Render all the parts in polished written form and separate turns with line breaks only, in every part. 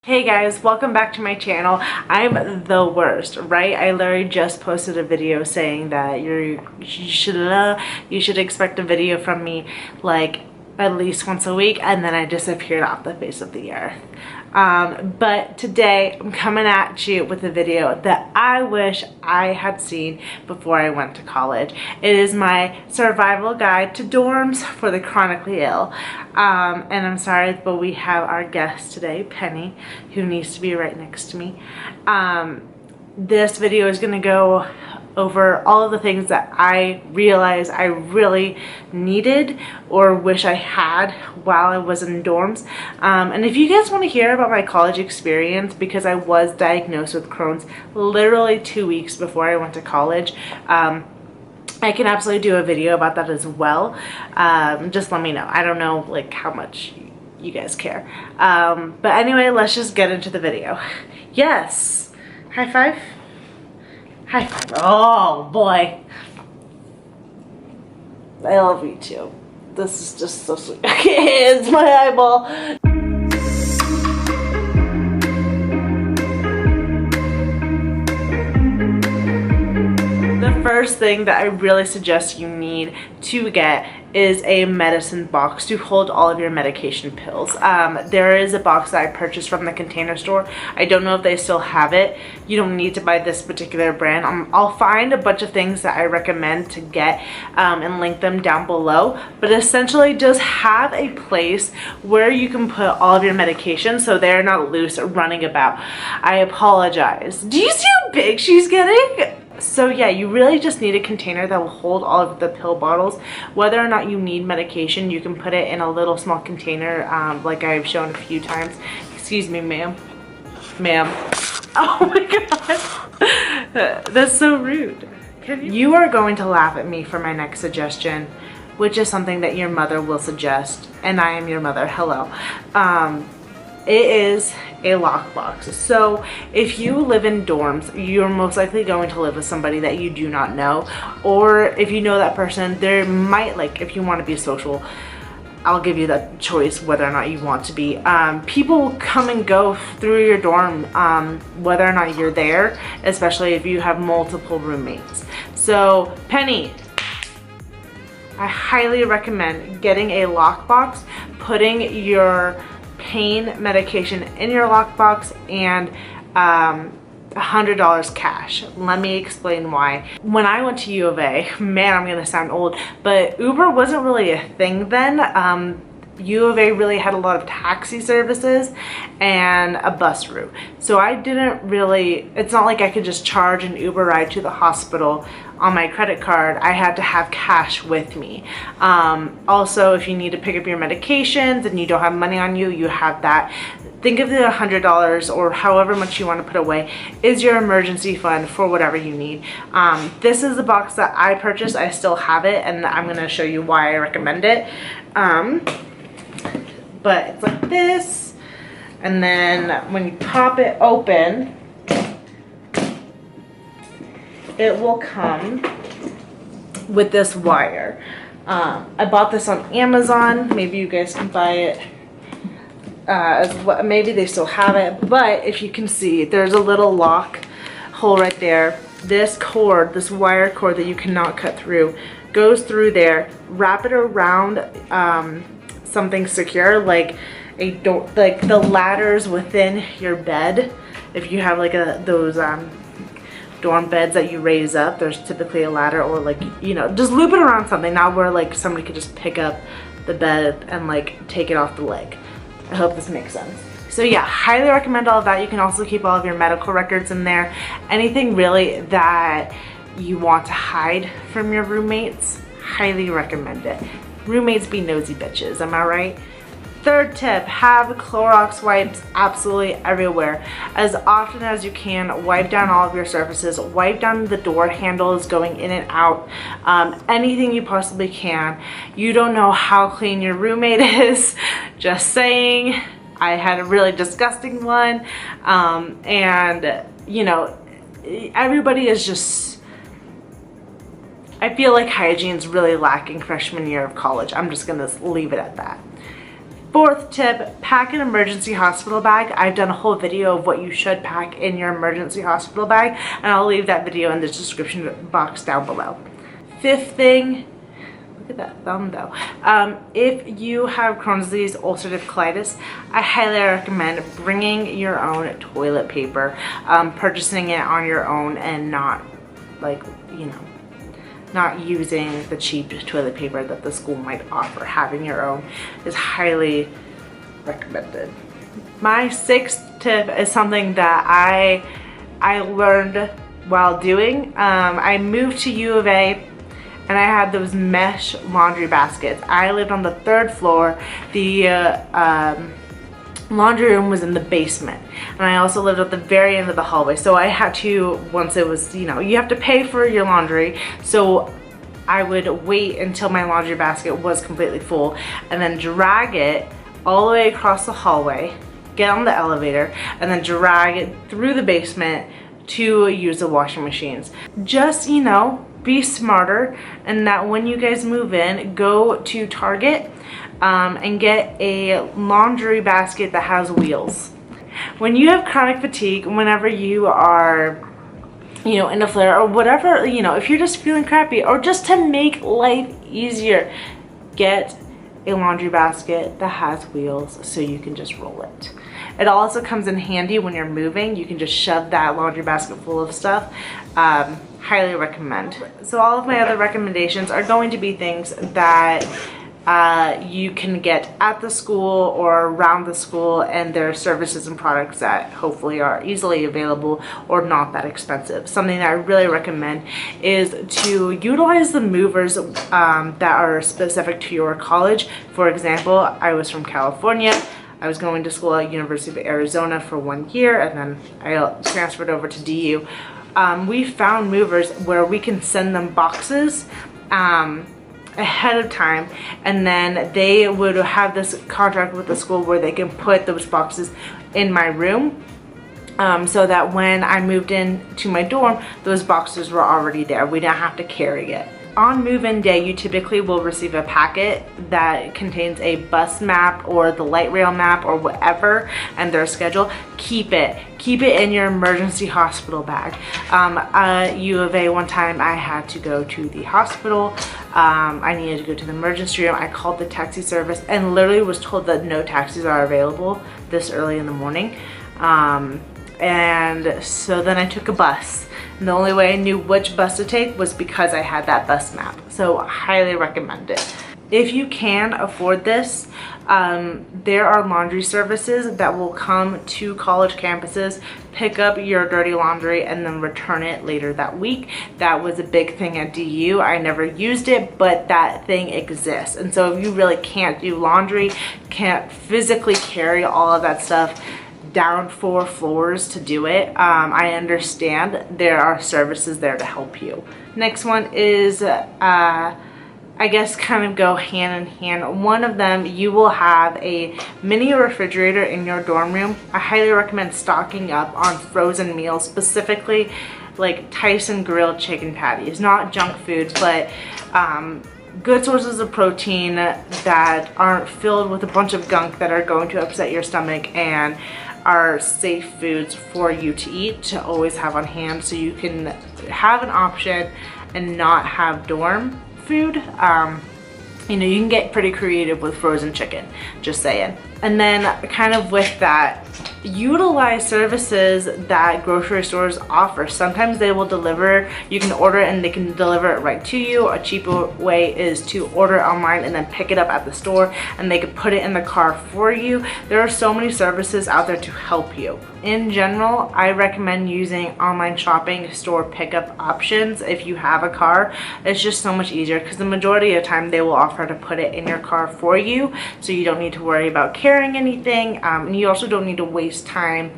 Hey guys, welcome back to my channel. I'm the worst, right? I literally just posted a video saying that you should expect a video from me like at least once a week, and then I disappeared off the face of the earth. But today I'm coming at you with a video that I wish I had seen before I went to college. It is my survival guide to dorms for the chronically ill. And I'm sorry, but we have our guest today, Penny, who needs to be right next to me. This video is going to go over all of the things that I realized I really needed or wish I had while I was in dorms. And if you guys want to hear about my college experience, because I was diagnosed with Crohn's literally 2 weeks before I went to college, I can absolutely do a video about that as well. Just let me know. I don't know like how much you guys care. But anyway, let's just get into the video. Yes. High five. High five. Oh boy. I love you too. This is just so sweet. Okay, it's my eyeball. The first thing that I really suggest you need to get is a medicine box to hold all of your medication pills. There is a box that I purchased from the Container Store. I don't know if they still have it. You don't need to buy this particular brand. I'll find a bunch of things that I recommend to get and link them down below. But essentially just have a place where you can put all of your medications so they're not loose or running about. I apologize. Do you see how big she's getting? So yeah, you really just need a container that will hold all of the pill bottles. Whether or not you need medication, you can put it in a little small container, like I've shown a few times. Excuse me, ma'am. Ma'am. Oh my god. That's so rude. You are going to laugh at me for my next suggestion, which is something that your mother will suggest, and I am your mother. Hello. It is a lockbox. So if you live in dorms, you're most likely going to live with somebody that you do not know, or if you know that person, there might, like, if you want to be social, I'll give you that choice whether or not you want to be. People come and go through your dorm, whether or not you're there, especially if you have multiple roommates. So Penny, I highly recommend getting a lockbox, putting your pain medication in your lockbox, and $100 cash. Let me explain why. When I went to U of A, man, I'm gonna sound old, but Uber wasn't really a thing then. U of A really had a lot of taxi services and a bus route. So I didn't really, it's not like I could just charge an Uber ride to the hospital on my credit card. I had to have cash with me. Also, if you need to pick up your medications and you don't have money on you, you have that. Think of the $100 or however much you want to put away is your emergency fund for whatever you need. This is the box that I purchased. I still have it, and I'm going to show you why I recommend it. But it's like this, and then when you pop it open, it will come with this wire. I bought this on Amazon. Maybe you guys can buy it as well. Maybe they still have it, but if you can see, there's a little lock hole right there. This cord, this wire cord that you cannot cut through, goes through there. Wrap it around something secure, like a door, like the ladders within your bed. If you have like those dorm beds that you raise up, there's typically a ladder, or like, you know, just loop it around something, not where like somebody could just pick up the bed and like take it off the leg. I hope this makes sense. So yeah, highly recommend all of that. You can also keep all of your medical records in there. Anything really that you want to hide from your roommates, highly recommend it. Roommates be nosy bitches, am I right? Third tip, have Clorox wipes absolutely everywhere. As often as you can, wipe down all of your surfaces, wipe down the door handles going in and out, anything you possibly can. You don't know how clean your roommate is, just saying. I had a really disgusting one, and you know, everybody is just, I feel like hygiene's really lacking freshman year of college. I'm just gonna leave it at that. Fourth tip, pack an emergency hospital bag. I've done a whole video of what you should pack in your emergency hospital bag, and I'll leave that video in the description box down below. Fifth thing, look at that thumb though. If you have Crohn's disease, ulcerative colitis, I highly recommend bringing your own toilet paper, purchasing it on your own and not not using the cheap toilet paper that the school might offer. Having your own is highly recommended. My sixth tip is something that I learned while doing. I moved to U of A and I had those mesh laundry baskets. I lived on the 3rd floor. The laundry room was in the basement, and I also lived at the very end of the hallway, so I had to, once it was, you have to pay for your laundry, so I would wait until my laundry basket was completely full and then drag it all the way across the hallway, get on the elevator, and then drag it through the basement to use the washing machines. Just, be smarter, and that when you guys move in, go to Target and get a laundry basket that has wheels. When you have chronic fatigue, whenever you are in a flare or whatever, if you're just feeling crappy, or just to make life easier, get a laundry basket that has wheels so you can just roll it. It also comes in handy when you're moving. You can just shove that laundry basket full of stuff. Highly recommend. So all of my other recommendations are going to be things that you can get at the school or around the school, and there are services and products that hopefully are easily available or not that expensive. Something that I really recommend is to utilize the movers that are specific to your college. For example, I was from California. I was going to school at University of Arizona for 1 year, and then I transferred over to DU. We found movers where we can send them boxes ahead of time, and then they would have this contract with the school where they can put those boxes in my room, so that when I moved in to my dorm, those boxes were already there. We didn't have to carry it. On move-in day, you typically will receive a packet that contains a bus map or the light rail map or whatever, and their schedule. Keep it in your emergency hospital bag. U of A, one time I had to go to the hospital. I needed to go to the emergency room. I called the taxi service and literally was told that no taxis are available this early in the morning. And so then I took a bus. And the only way I knew which bus to take was because I had that bus map. So I highly recommend it. If you can afford this, there are laundry services that will come to college campuses, pick up your dirty laundry, and then return it later that week. That was a big thing at DU. I never used it, but that thing exists. And so if you really can't do laundry, can't physically carry all of that stuff down 4 floors to do it, I understand there are services there to help you. Next one is I guess kind of go hand in hand. One of them, you will have a mini refrigerator in your dorm room. I highly recommend stocking up on frozen meals, specifically like Tyson grilled chicken patties. Not junk food, but good sources of protein that aren't filled with a bunch of gunk that are going to upset your stomach, and are safe foods for you to eat, to always have on hand, so you can have an option and not have dorm food. You can get pretty creative with frozen chicken, just saying. And then kind of with that, utilize services that grocery stores offer. Sometimes they will deliver, you can order it and they can deliver it right to you. A cheaper way is to order it online and then pick it up at the store, and they can put it in the car for you. There are so many services out there to help you. In general, I recommend using online shopping, store pickup options if you have a car. It's just so much easier because the majority of the time they will offer to put it in your car for you, so you don't need to worry about carrying anything, and you also don't need to waste time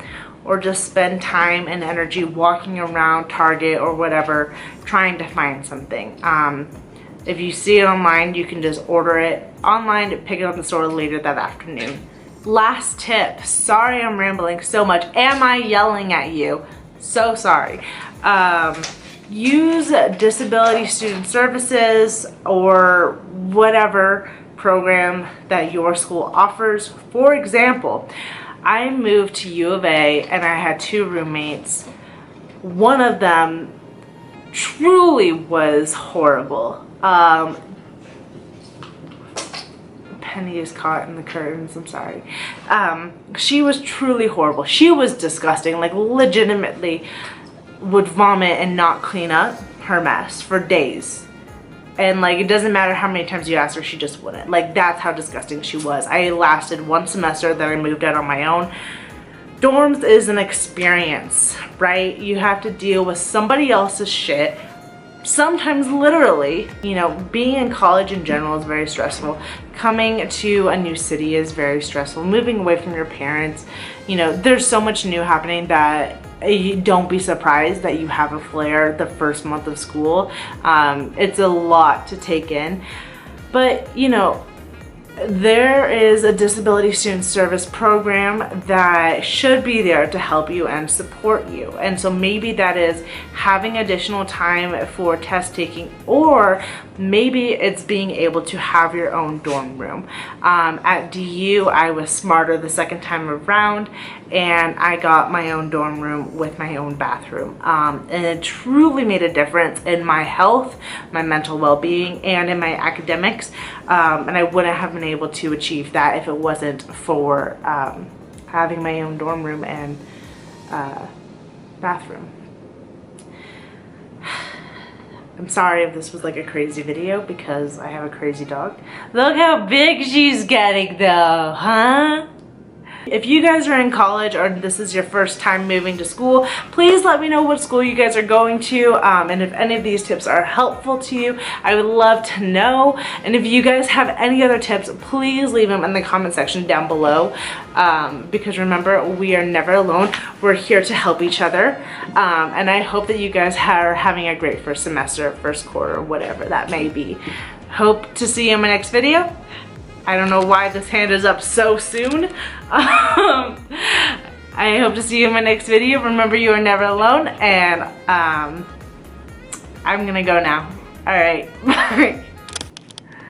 or just spend time and energy walking around Target or whatever trying to find something. If you see it online, you can just order it online and pick it up in the store later that afternoon. Last tip, sorry I'm rambling so much. Am I yelling at you? So sorry. Use disability student services or whatever program that your school offers. For example, I moved to U of A and I had 2 roommates. One of them truly was horrible. Penny is caught in the curtains, I'm sorry. She was truly horrible. She was disgusting, like legitimately would vomit and not clean up her mess for days. And like, it doesn't matter how many times you asked her, she just wouldn't. Like, that's how disgusting she was. I lasted 1 semester, then I moved out on my own. Dorms is an experience, right? You have to deal with somebody else's shit, sometimes literally. You know, being in college in general is very stressful. Coming to a new city is very stressful. Moving away from your parents, you know, there's so much new happening that you don't be surprised that you have a flare the first month of school. It's a lot to take in, but you know, there is a disability student service program that should be there to help you and support you. And so maybe that is having additional time for test taking, or maybe it's being able to have your own dorm room. At DU, I was smarter the second time around and I got my own dorm room with my own bathroom. And it truly made a difference in my health, my mental well-being, and in my academics. And I wouldn't have been able to achieve that if it wasn't for having my own dorm room and bathroom. I'm sorry if this was like a crazy video because I have a crazy dog. Look how big she's getting though, huh? If you guys are in college or this is your first time moving to school, please let me know what school you guys are going to, and if any of these tips are helpful to you, I would love to know. And if you guys have any other tips, please leave them in the comment section down below, because remember, we are never alone. We're here to help each other, and I hope that you guys are having a great first semester, first quarter, whatever that may be. Hope to see you in my next video. I don't know why this hand is up so soon. I hope to see you in my next video. Remember, you are never alone, and I'm gonna go now. All right, bye.